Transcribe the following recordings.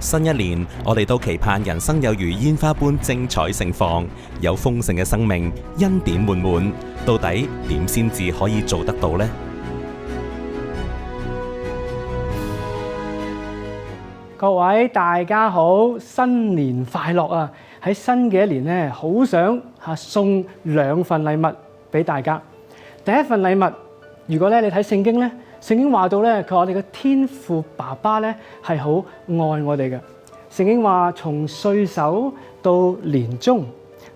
新一年，我哋都期盼人生有如煙花般精彩盛放，有豐盛嘅生命，恩典滿滿。到底點先至可以做得到呢？各位大家好，新年快樂啊！喺新嘅一年咧，好想送兩份禮物俾大家。第一份禮物，如果咧你睇聖經咧，聖經話到咧，佢話我哋嘅天父爸爸咧係好愛我哋嘅。聖經話從歲首到年終，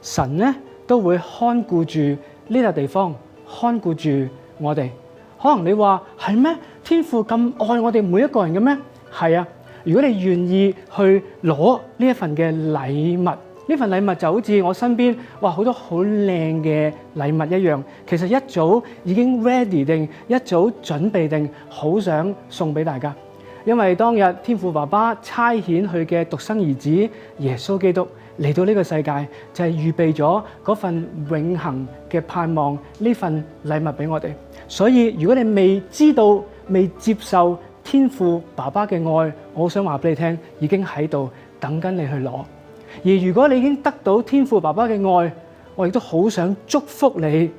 神咧都會看顧住呢笪地方，看顧住我哋。可能你話係咩？天父咁愛我哋每一個人嘅咩？係啊！如果你願意去攞呢一份嘅禮物，呢份禮物就好似我身邊好多好靚嘅禮物一樣，其實一早已經 ready 定，一早準備定，好想送俾大家。因為當日天父爸爸差遣佢嘅獨生兒子耶穌基督嚟到呢個世界，就係預備咗嗰份永恆嘅盼望，呢份禮物俾我哋。所以如果你未知道、未接受天父爸爸嘅愛，我想話俾你聽，已經喺度等緊你去攞。而如果你已經得到天父爸爸嘅愛，我亦都好想祝福你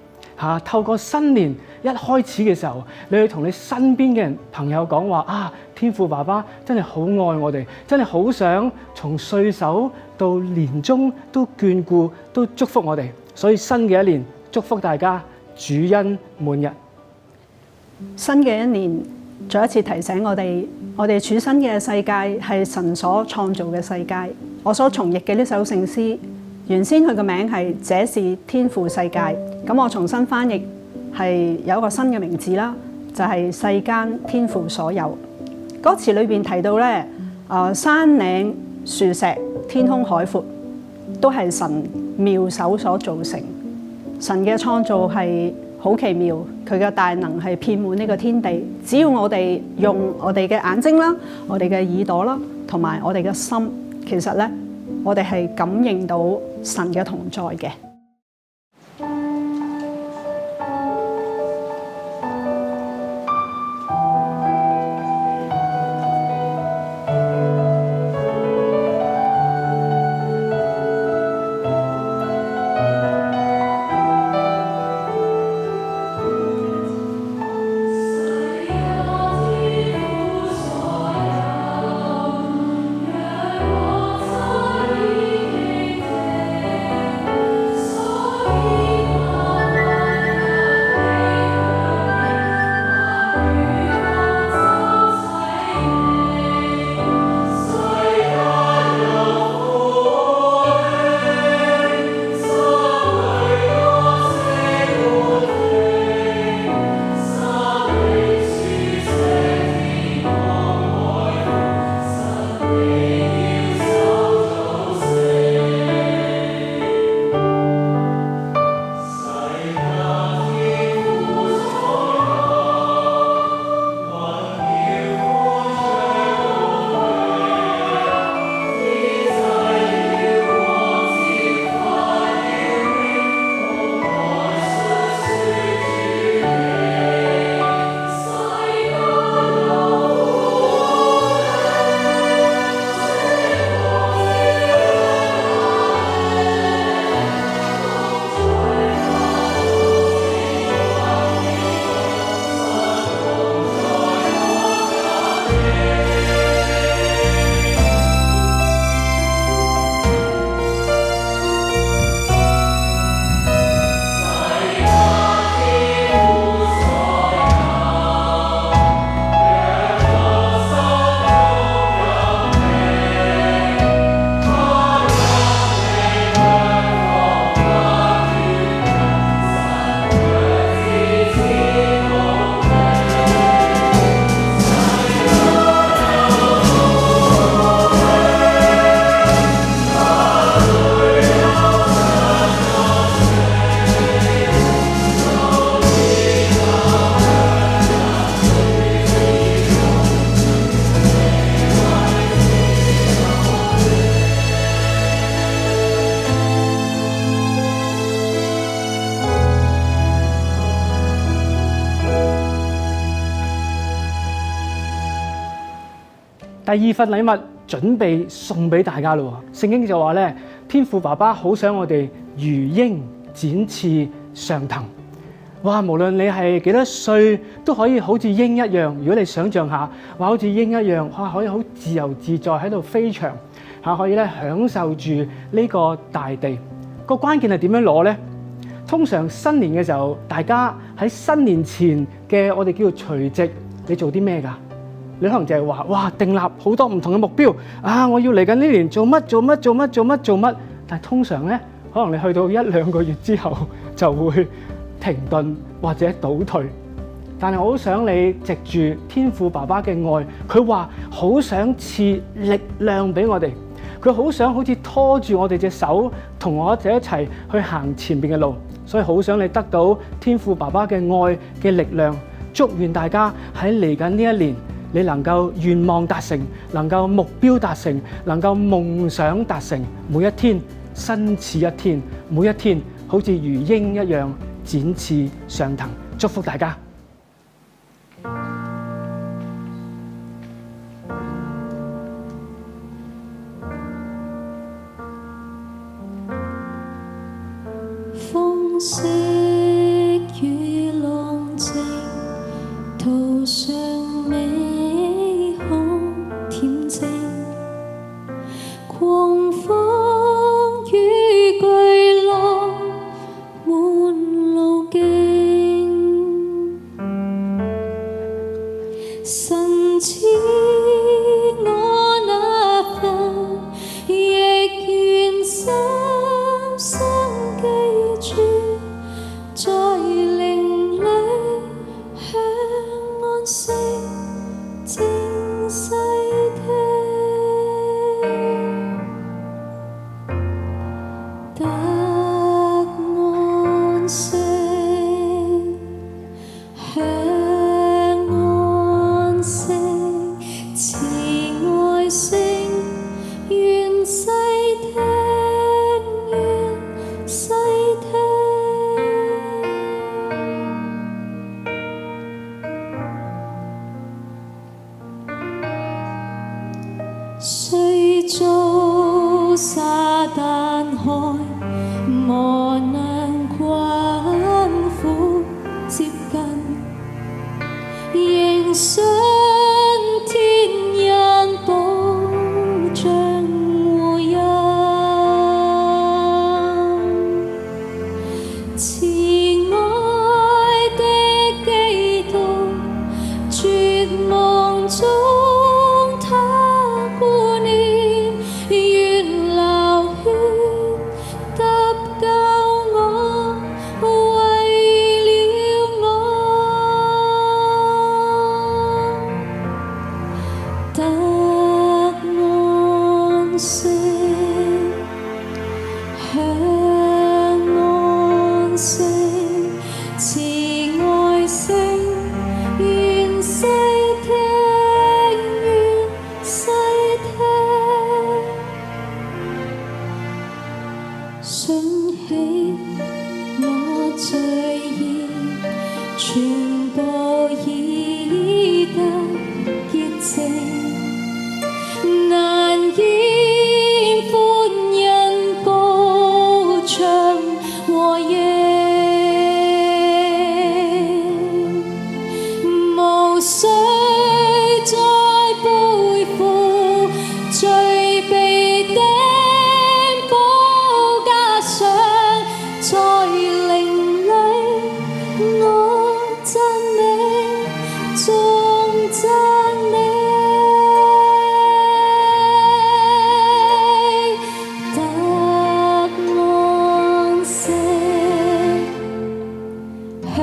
透過新年一開始嘅時候，你去同你身邊嘅人朋友講話天父爸爸真係好愛我哋，真係好想從歲首到年終都眷顧，都祝福我哋。所以新嘅一年，祝福大家主恩滿溢。新嘅一年，再一次提醒我哋處身嘅世界係神所創造嘅世界。我所重譯嘅呢首聖詩，原先佢嘅名係這是天父世界，咁我重新翻譯係有一個新嘅名字啦，就係世間天父所有。歌詞裏邊提到咧，山嶺樹石、天空海闊，都係神妙手所造成。神嘅創造係好奇妙，佢嘅大能係遍滿呢個天地。只要我哋用我哋嘅眼睛啦，我哋嘅耳朵啦，同埋我哋嘅心，其實咧，我哋係感應到神嘅同在嘅。第二份禮物準備送俾大家咯。聖經就話咧，天父爸爸好想我哋如鷹展翅上騰。哇！無論你係幾多歲，都可以好似鷹一樣。如果你想象下，話好似鷹一樣，可以好自由自在喺度飛翔，可以咧享受住呢個大地。個關鍵係點樣攞呢？通常新年嘅時候，大家喺新年前嘅我哋叫做除夕，你做啲咩㗎？你可能就係話，哇，訂立好多唔同嘅目標啊！我要嚟緊呢年做乜做乜做乜做乜做乜。但係通常呢，可能你去到1-2個月之後就會停頓或者倒退。但係我好想你藉住天父爸爸嘅愛，佢話好想賜力量俾我哋，佢好想好似拖住我哋隻手，同我哋一齊去行前邊嘅路。所以好想你得到天父爸爸嘅愛嘅力量。祝願大家喺嚟緊呢一年，你能夠願望達成，能夠目標達成，能夠夢想達成。每一天新似一天，每一天好似如鷹一樣展翅上騰。祝福大家。風息與浪靜，途上美好恬靜，狂風與巨浪滿路徑，神賜我那份，亦願深深記住，在靈裡享安息，靜細聽，得安息，享安息，慈愛聲，願細聽，願細聽。雖遭撒旦害，磨難困苦接近，仍信天恩保障護蔭，慈愛的基督，絕望中他顧念，願流血得救我，為了我，得安息，享安息，慈愛聲，願細聽，願細聽，想起我罪孽，全部已得潔淨，難掩歡欣高唱和應，無需再背負罪被釘寶架上，在靈裡我讚美，頌讚你，得安息，享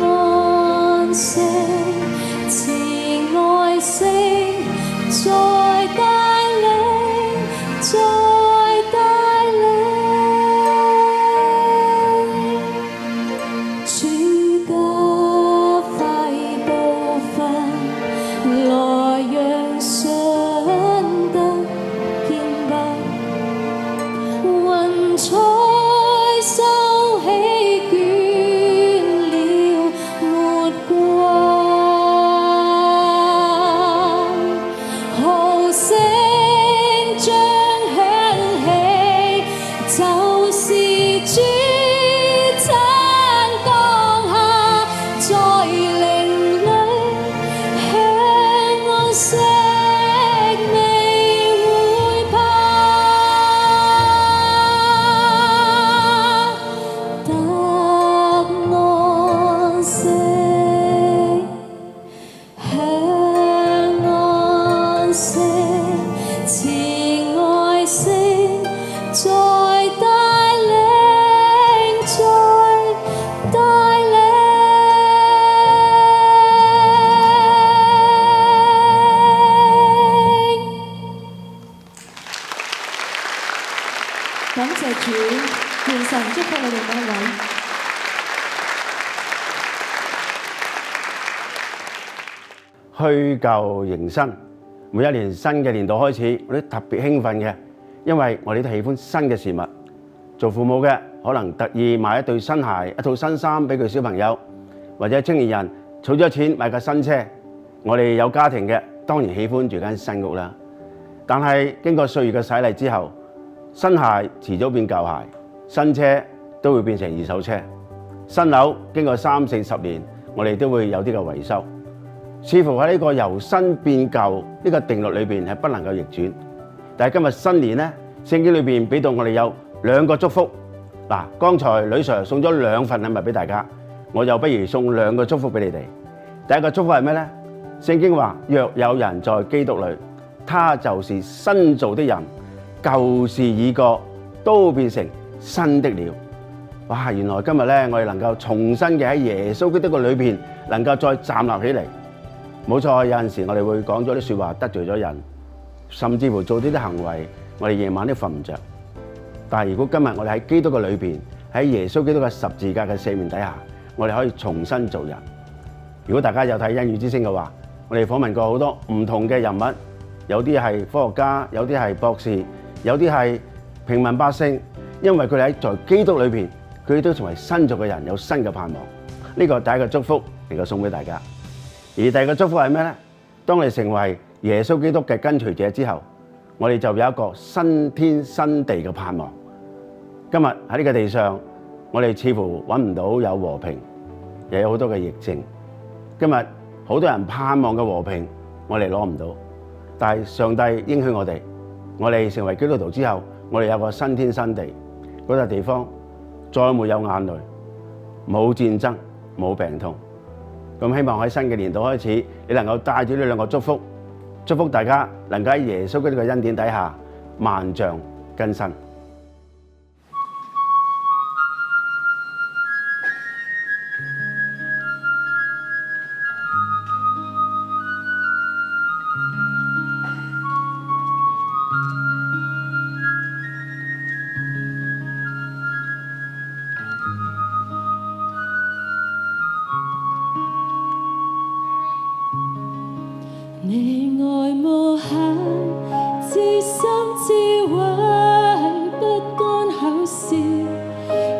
安息，慈愛聲，再帶領，再帶領，主加快步伐，來讓信德堅不，雲彩收起捲了，沒掛。虛舊迎新。每一年新嘅年度開始，我都特別興奮嘅，因為我哋都喜歡新嘅事物。做父母嘅可能特意買一對新鞋、一套新衫俾佢小朋友，或者青年人儲咗錢買架新車。我哋有家庭嘅當然喜歡住間新屋啦。但係經過歲月嘅洗禮之後，新鞋遲早變舊鞋，新車都會變成二手車。新樓經過30-40年，我哋都會有啲嘅維修。似乎喺呢個由新變舊呢個定律裏邊係不能夠逆轉。但係今日新年呢，聖經裏邊俾到我哋有2個祝福。嗱，剛才呂 Sir 送咗2份禮物俾大家，我就不如送2個祝福俾你哋。第一個祝福係咩呢？聖經話：若有人在基督裏，他就是新造的人，舊事已過，都變成新的了。哇！原來今日咧，我哋能夠重新嘅喺耶穌基督嘅裏邊，能夠再站立起嚟。冇錯，有陣時我哋會講咗啲説話得罪咗人，甚至乎做呢啲行為，我哋夜晚都瞓唔着。但係如果今日我哋喺基督嘅裏邊，喺耶穌基督嘅十字架嘅赦免底下，我哋可以重新做人。如果大家有睇《恩語之聲》嘅話，我哋訪問過好多唔同嘅人物，有啲係科學家，有啲係博士，有啲係平民百姓，因為佢哋喺在基督裏邊，佢哋都成為新造嘅人，有新嘅盼望。呢個第一個祝福能夠送俾大家。而第二個祝福係咩呢？當我哋成為耶穌基督嘅跟隨者之後，我哋就有一個新天新地嘅盼望。今日喺呢個地上，我哋似乎揾唔到有和平，又有好多嘅疫症。今日好多人盼望嘅和平，我哋攞唔到。但係上帝應許我哋成為基督徒之後，我哋有個新天新地，嗰笪地方再沒有眼淚，冇戰爭，冇病痛。咁希望喺新嘅年度開始，你能夠帶住呢2個祝福，祝福大家能夠喺耶穌基督嘅恩典底下萬象更新。你愛無限，至深至偉，不乾口舌，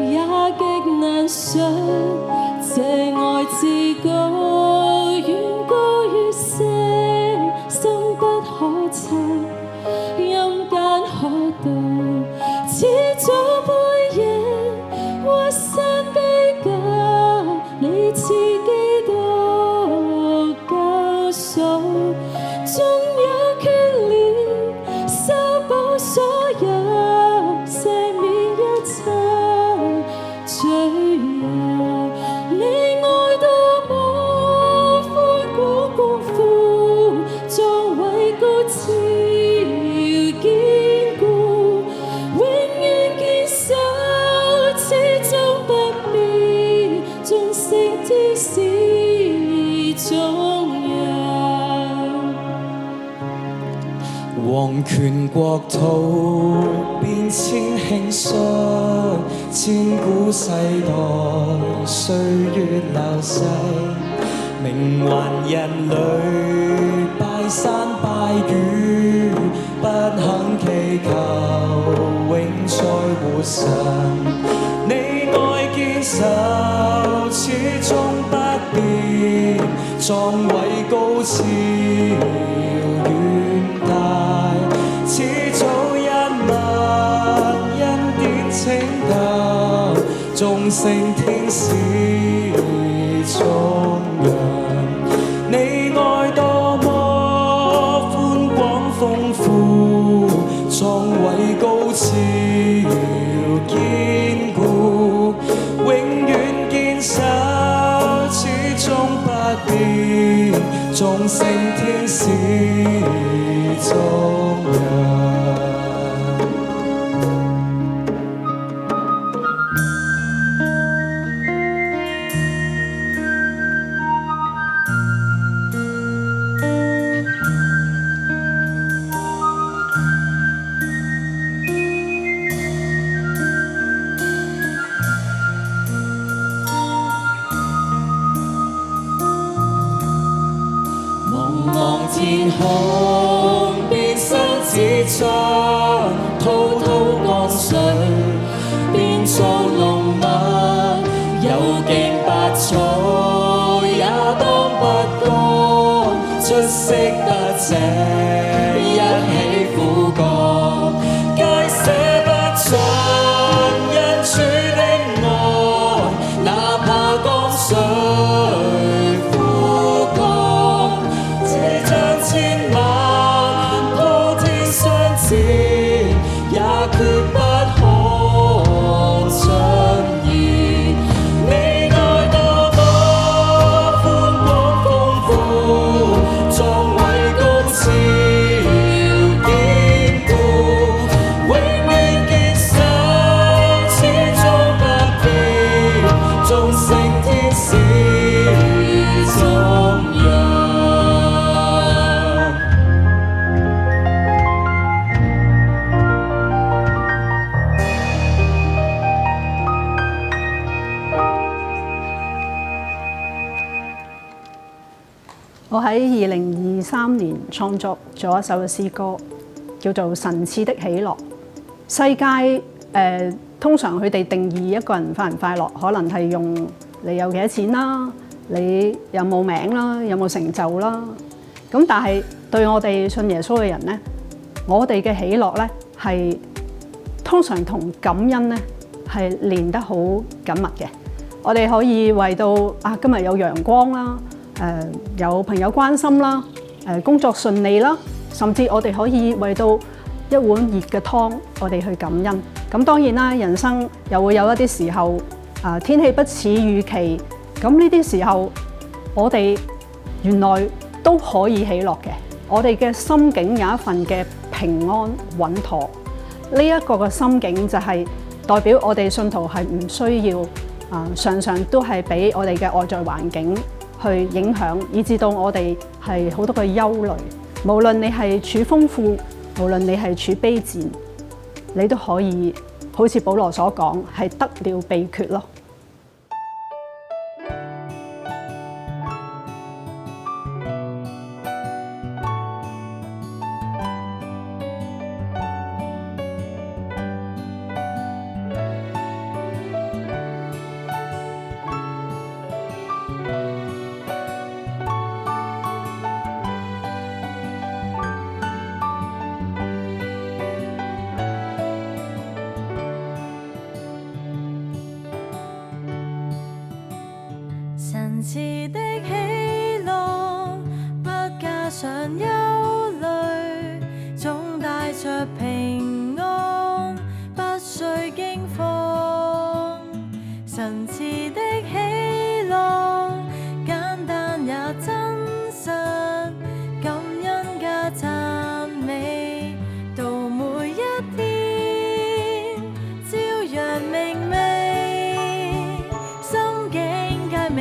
也極難想。這愛至高，遠高於星，深不可測，陰間可到，始祖背影，屈身卑躬，你賜基督救贖。終有決裂，修補所有，赦免一切罪孽。你愛多麼寬廣豐富，壯偉高超堅固，永遠堅守，始終不變，眾聖天使中人。王權國土變遷輕率，千古世代歲月流逝，命還人類拜山拜雨，不肯祈求永在活神。你愛堅守，始終不變，壯偉高超遠大，始早一物恩典拯救，眾聖天使中人。你愛多麼寬廣豐富，壯偉高超堅固，永遠堅守，始終不變，眾聖天使中人。望天空變身子將滔滔江水變作濃墨，有勁百草也當不光，出色得這一起苦幹，皆寫不盡因主的愛，哪怕江水枯乾，這將千萬鋪天相接，也決不可盡然。你愛多麼寬廣豐富，壯偉高超堅固，永遠堅守，始終不變，眾聖天使頌揚。我喺2023年創作咗一首嘅詩歌，叫做《神賜的喜樂》。世界通常佢哋定義一個人快唔快樂，可能係用你有幾多錢啦，你有冇名啦，有冇成就啦。咁但係對我哋信耶穌嘅人咧，我哋嘅喜樂咧係通常同感恩咧係連得好緊密嘅。我哋可以為到今日有陽光啦。有朋友關心啦，工作順利啦，甚至我哋可以為到一碗熱嘅湯，我哋去感恩。咁當然啦，人生又會有一啲時候，天氣不似預期，咁呢啲時候，我哋原來都可以喜樂嘅。我哋嘅心境有一份嘅平安穩妥，呢一個嘅心境就係代表我哋信徒係唔需要常常都係俾我哋嘅外在環境去影響，以致到我哋係好多嘅憂慮。無論你係處豐富，無論你係處卑賤，你都可以好似保羅所講，係得了秘訣咯。神賜的喜樂，不加上憂慮，總帶着平安，不需驚慌。神賜的喜樂，簡單也真實，感恩加讚美，到每一天，照樣明媚，心境佳美。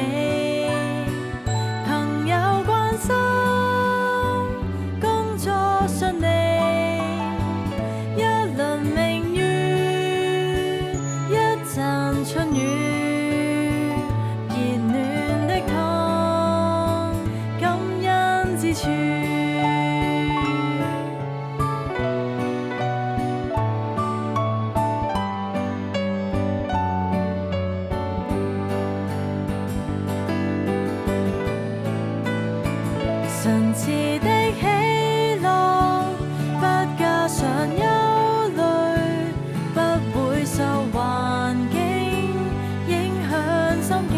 神賜的喜樂，不加上憂慮，不會受環境影響心境。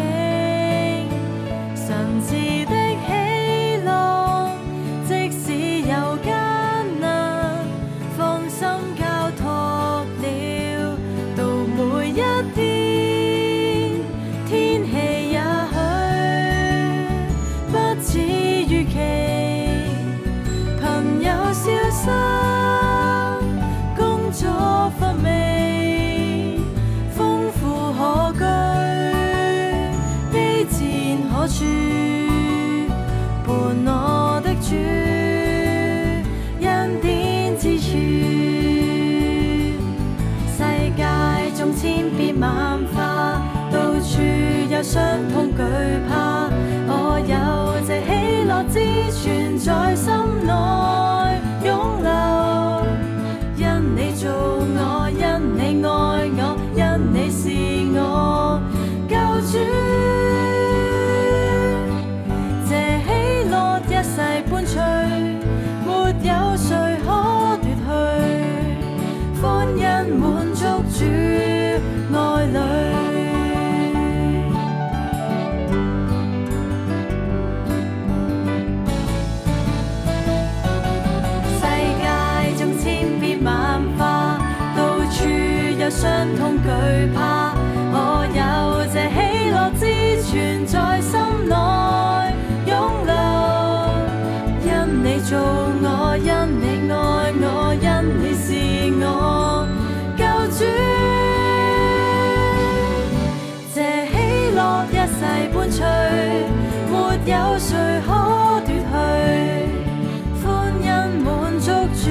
神賜的喜樂，即使有艱難，放心交託了，到每一天，天氣也許不似預期。消失，工作乏味，豐富可居，卑賤可處，伴我的主，恩典之處。世界中千變萬化，到處有傷痛懼怕，我有這喜樂之泉在心。傷痛懼怕，我有這喜樂之泉在心內湧流。因你造我，因你愛我，因你是我救主。這喜樂一世伴隨，沒有誰可奪去。歡欣滿足主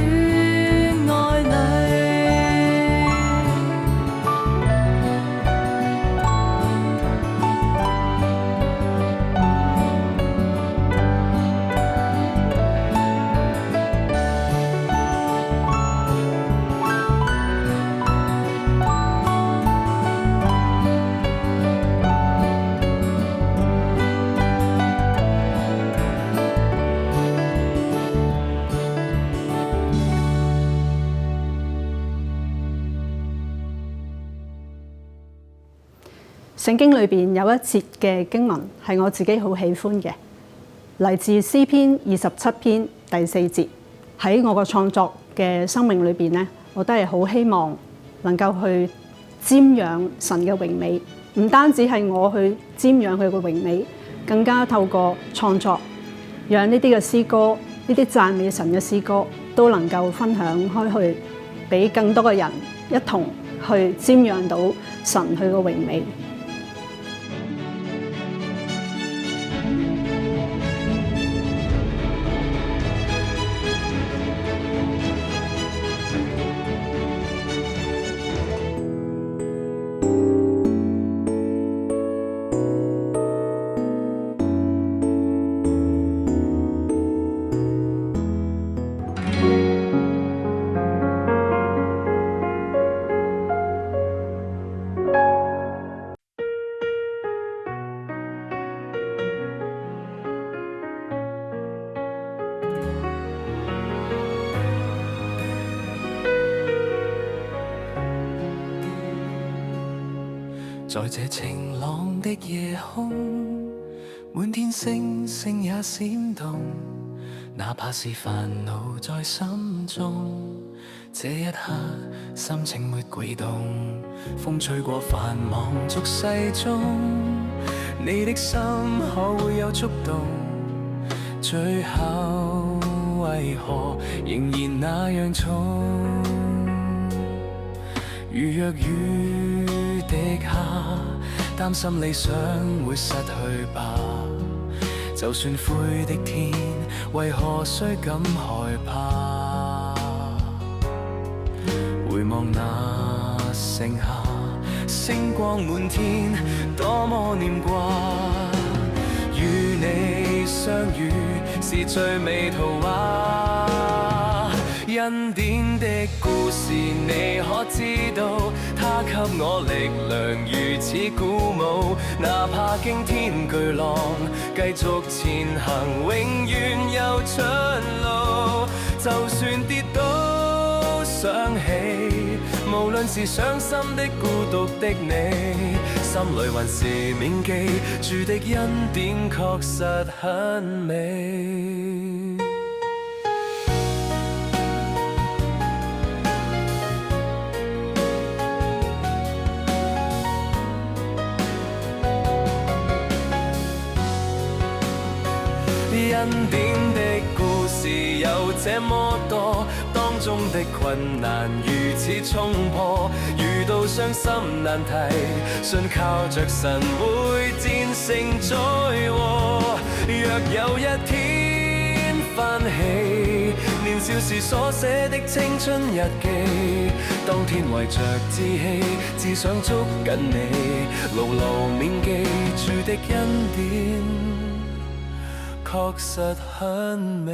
愛侶。聖經裏邊有一節嘅經文係我自己好喜歡嘅，嚟自詩篇27篇第4節。喺我個創作嘅生命裏邊咧，我都係好希望能夠去瞻仰神嘅榮美，唔單止係我去瞻仰佢嘅榮美，更加透過創作，讓呢啲嘅詩歌、呢啲讚美神嘅詩歌都能夠分享開去，俾更多嘅人一同去瞻仰到神佢嘅榮美。在這晴朗的夜空，滿天星星也閃動，哪怕是煩惱在心中，這一刻心情沒悸動。風吹過繁忙俗世中，你的心可會有觸動？最後為何仍然那樣重？如若雨滴下，擔心理想會失去吧。就算灰的天，為何須感害怕？回望那盛夏，星光滿天，多麼念掛。與你相遇是最美圖畫。恩典的故事，你可知道？它給我力量，如此鼓舞。哪怕驚天巨浪，繼續前行，永遠有出路。就算跌倒想起，無論是傷心的、孤獨的你，心裏還是銘記，主的恩典確實很美。恩典的故事有這麼多，當中的困難如此衝破，遇到傷心難題，信靠着神會戰勝災禍。若有一天翻起年少時所寫的青春日記，當天為着志氣，只想捉緊你，牢牢銘記主的恩典確實很美。